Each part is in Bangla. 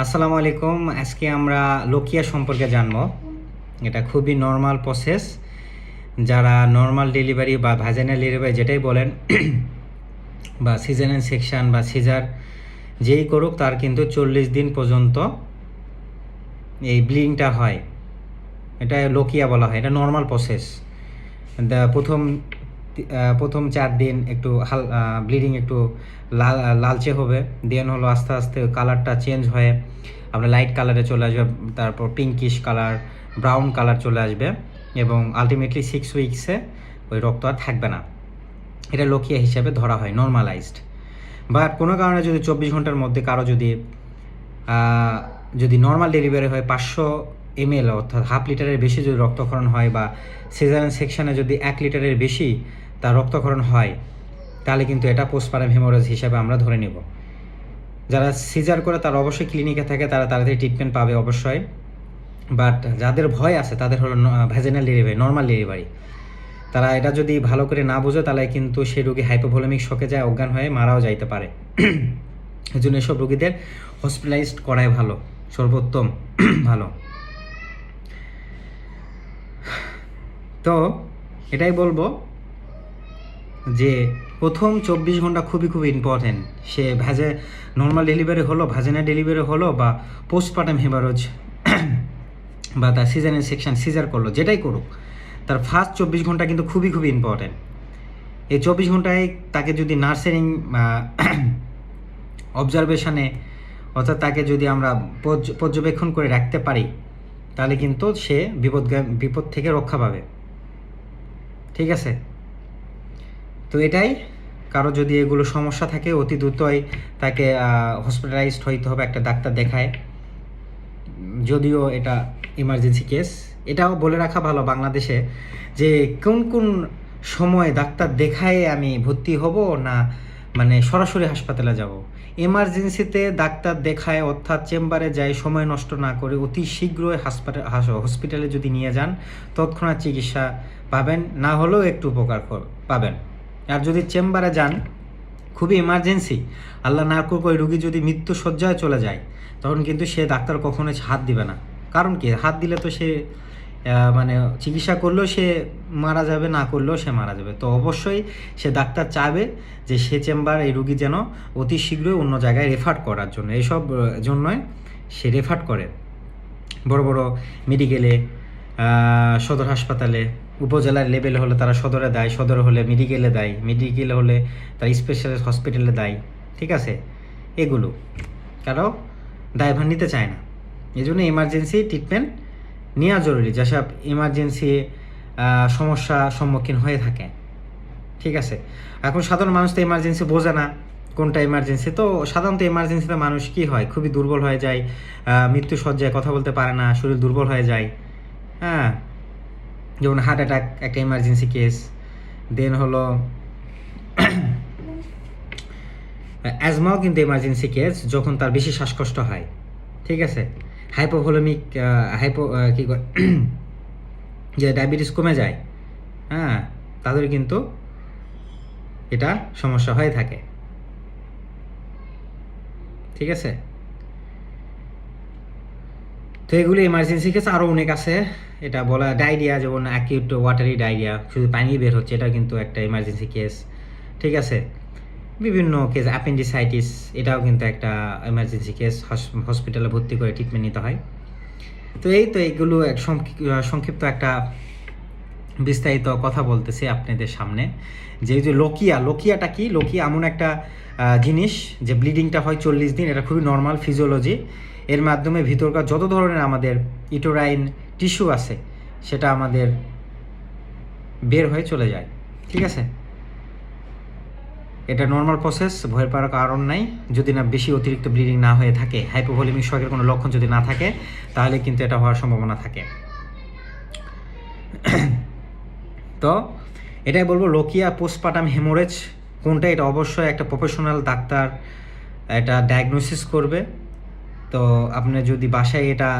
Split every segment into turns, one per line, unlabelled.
আসসালামু আলাইকুম। আজকে আমরা লোকিয়া সম্পর্কে জানব। এটা খুবই নর্মাল প্রসেস। যারা নর্মাল ডেলিভারি বা ভ্যাজাইনাল ডেলিভারি যেটাই বলেন বা সিজারিয়ান সেকশন বা সিজার যেই করুক তার কিন্তু 40 দিন পর্যন্ত এই ব্লিডিংটা হয়। এটা লোকিয়া বলা হয়। এটা নর্মাল প্রসেস। প্রথম 4 দিন একটু ব্লিডিং একটু লালচে হবে, দেন হলো আস্তে আস্তে কালারটা চেঞ্জ হয়ে আপনার লাইট কালারে চলে আসবে, তারপর পিঙ্কিশ কালার, ব্রাউন কালার চলে আসবে এবং আলটিমেটলি 6 উইকসে ওই রক্ত আর থাকবে না। এটা লোকিয়া হিসাবে ধরা হয়, নর্মালাইজড। বাট কোনো কারণে যদি 24 ঘন্টার মধ্যে কারো যদি নর্মাল ডেলিভারি হয় 500 ml অর্থাৎ হাফ লিটারের বেশি যদি রক্তক্ষরণ হয় বা সিজারিয়ান সেকশনে যদি 1 লিটারের বেশি তার রক্তক্ষরণ হয়, তাহলে কিন্তু এটা পোস্টপার্টাম হেমোরেজ হিসাবে আমরা ধরে নেব। যারা সিজার করে তারা অবশ্যই ক্লিনিকে থাকে, তারা তাড়াতাড়ি ট্রিটমেন্ট পাবে অবশ্যই। বাট যাদের ভয় আছে তাদের হলো ভ্যাজিনাল ডেলিভারি, নর্মাল ডেলিভারি, তারা এটা যদি ভালো করে না বোঝে তাহলে কিন্তু সেই রোগী হাইপোভলিমিক শকে যায়, অজ্ঞান হয়ে মারাও যাইতে পারে। এই জন্য এসব রোগীদের হসপিটালাইজড করাই ভালো, সর্বোত্তম ভালো। তো এটাই বলবো যে প্রথম 24 ঘন্টা খুবই খুবই ইম্পর্টেন্ট। সে নর্মাল ডেলিভারি হলো, ভ্যাজিনাল ডেলিভারি হলো বা পোস্টপার্টাম হেমারেজ বা তার সিজারিয়ান সেকশন সিজার করলো, যেটাই করুক, তার ফার্স্ট 24 ঘন্টা কিন্তু খুবই খুবই ইম্পর্টেন্ট। এই 24 ঘন্টায় তাকে যদি নার্সারিং অবজারভেশনে অর্থাৎ তাকে যদি আমরা পর্যবেক্ষণ করে রাখতে পারি, তাহলে কিন্তু সে বিপদ থেকে রক্ষা পাবে। ঠিক আছে? তো এটাই, কারো যদি এগুলো সমস্যা থাকে অতি দ্রুতই তাকে হসপিটালাইজড হইতে হবে, একটা ডাক্তার দেখায়। যদিও এটা ইমার্জেন্সি কেস, এটাও বলে রাখা ভালো বাংলাদেশে যে কোন কোন সময় ডাক্তার দেখায় আমি ভর্তি হব না মানে সরাসরি হাসপাতালে যাব। এমার্জেন্সিতে ডাক্তার দেখায় অর্থাৎ চেম্বারে যাই, সময় নষ্ট না করে অতি শীঘ্রই হসপিটালে যদি নিয়ে যান তৎক্ষণাৎ চিকিৎসা পাবেন, না হলেও একটু উপকার পাবেন। আর যদি চেম্বারে যান খুবই এমার্জেন্সি, আল্লাহ না করুক ওই রুগী যদি মৃত্যু শয্যায় চলে যায়, তখন কিন্তু সে ডাক্তার কখনোই হাত দিবে না। কারণ কি, হাত দিলে তো সে মানে চিকিৎসা করলেও সে মারা যাবে, না করলেও সে মারা যাবে। তো অবশ্যই সে ডাক্তার চাইবে যে সে চেম্বার এই রুগী যেন অতি শীঘ্রই অন্য জায়গায় রেফার করার জন্য, এইসব জন্যই সে রেফার করে বড় বড় মেডিকেলে, সদর হাসপাতালে। উপজেলার লেভেলে হলে তারা সদরে দেয়, সদরে হলে মেডিকেলে দেয়, মেডিকেলে হলে তারা স্পেশালিস্ট হসপিটালে দেয়। ঠিক আছে? এগুলো কারো দায়ভার নিতে চায় না। এই জন্য এমার্জেন্সি ট্রিটমেন্ট নেওয়া জরুরি, যেসব এমার্জেন্সি সমস্যা সম্মুখীন হয়ে থাকে। ঠিক আছে? এখন সাধারণ মানুষ তো এমার্জেন্সি বোঝে না কোনটা এমার্জেন্সি। তো সাধারণত এমার্জেন্সিতে মানুষ কি হয়, খুবই দুর্বল হয়ে যায়, মৃত্যু সজ্জায় কথা বলতে পারে না, শরীর দুর্বল হয়ে যায়। হ্যাঁ, যেমন হার্ট অ্যাটাক একটা এমার্জেন্সি কেস। দেন হলো অ্যাজমাও কিন্তু এমার্জেন্সি কেস, যখন তার বেশি শ্বাসকষ্ট হয়। ঠিক আছে? হাইপোভলিমিক কী করে যে ডায়াবেটিস কমে যায়, হ্যাঁ, তাদের কিন্তু এটা সমস্যা হয়ে থাকে। ঠিক আছে? তো এগুলি এমার্জেন্সি কেস, আরও অনেক আছে। এটা বলা ডায়রিয়া, যেমন অ্যাকিউট ওয়াটারি ডায়রিয়া, শুধু পানি বের হচ্ছে, এটা কিন্তু একটা এমার্জেন্সি কেস। ঠিক আছে? বিভিন্ন কেস, অ্যাপেন্ডিসাইটিস, এটাও কিন্তু একটা এমার্জেন্সি কেস, হসপিটালে ভর্তি করে ট্রিটমেন্ট নিতে হয়। তো এইগুলো সংক্ষিপ্ত একটা বিস্তারিত কথা বলতেছি আপনাদের সামনে। যে লোকিয়াটা কি, লোকিয়া এমন একটা জিনিস যে ব্লিডিংটা হয় 40 দিন। এটা খুবই নর্মাল ফিজিওলজি। এর মাধ্যমে ভিতরকার যত ধরনের আমাদের ইটোরাইন টিস্যু আছে সেটা আমাদের বের হয়ে চলে যায়। ঠিক আছে? এটা নর্মাল প্রসেস, ভয় পাওয়ার কারণ নাই। যদি না বেশি অতিরিক্ত ব্লিডিং না হয়ে থাকে, হাইপোভলিমিক শকের কোনো লক্ষণ যদি না থাকে, তাহলে কিন্তু এটা হওয়ার সম্ভাবনা থাকে। তো এটাই বলবো, লোকিয়া পোস্টপার্টাম হেমোরেজ কোনটা, এটা অবশ্যই একটা প্রফেশনাল ডাক্তার এটা ডায়াগনোসিস করবে। তো আপনি যদি বাসায় এটা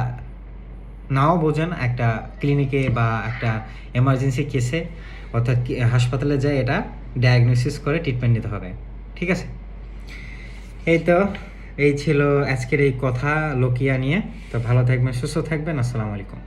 নাও বোঝেন, একটা ক্লিনিকে বা একটা এমার্জেন্সি কেসে অর্থাৎ হাসপাতালে যায় এটা ডায়াগনোসিস করে ট্রিটমেন্ট নিতে হবে। ঠিক আছে? এই তো এই ছিল আজকের এই কথা লোকিয়া নিয়ে। তো ভালো থাকবেন, সুস্থ থাকবেন। আসসালামু আলাইকুম।